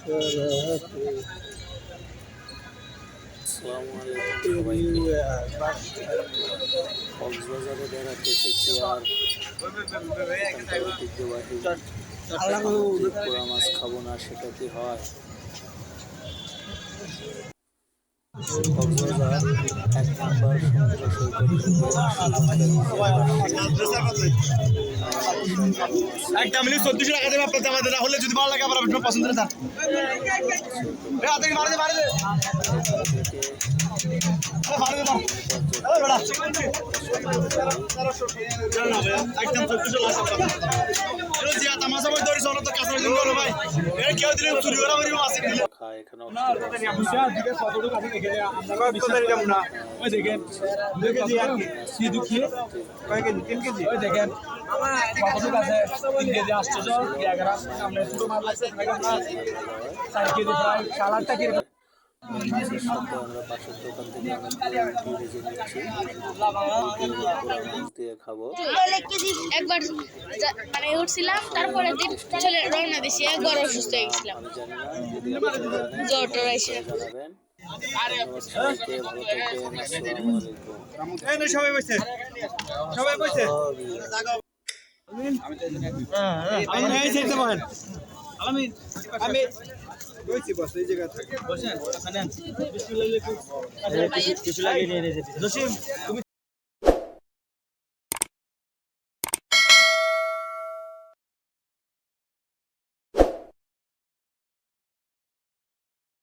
আসসালামু আলাইকুম সবাইকে। কক্সবাজারে বেড়াতে এসেছি আর এখানকার ঐতিহ্যবাহী পোড়া মাছ খাবো না, সেটা কি হয়? কক্সবাজার 1 নম্বর সমুদ্র সৈকত থেকে সুগন্ধা বিচের একটা মিনিট 1400 টাকা দেবে আপনাদের আমাদের, না হলে যদি ভালো লাগে আবার আপনার পছন্দের দাম একদম 1400 ভাই কেউ দিলে চুরি করা আছে খায় এখানে। মাছের সাথে আমরা পাশের দোকান থেকে অনেক ভেজে নিচ্ছি, মাছ দিয়ে খাবো। একবার মানে উঠছিলাম, তারপরে দিন চলে রওনা দিছি, একবার অসুস্থ হয়ে গেছিলাম। আমি জানি না, যদি জ্বর টর আইসে। জানাবেন। ধন্যবাদ সবাইকে, ভালো থাকবেন। আসসালামু আলাইকুম। সবাই বসে সবাই বসে আমি বলছি বস এই জায়গা বসেন, কিছু লাগিয়ে নিয়ে যেতে।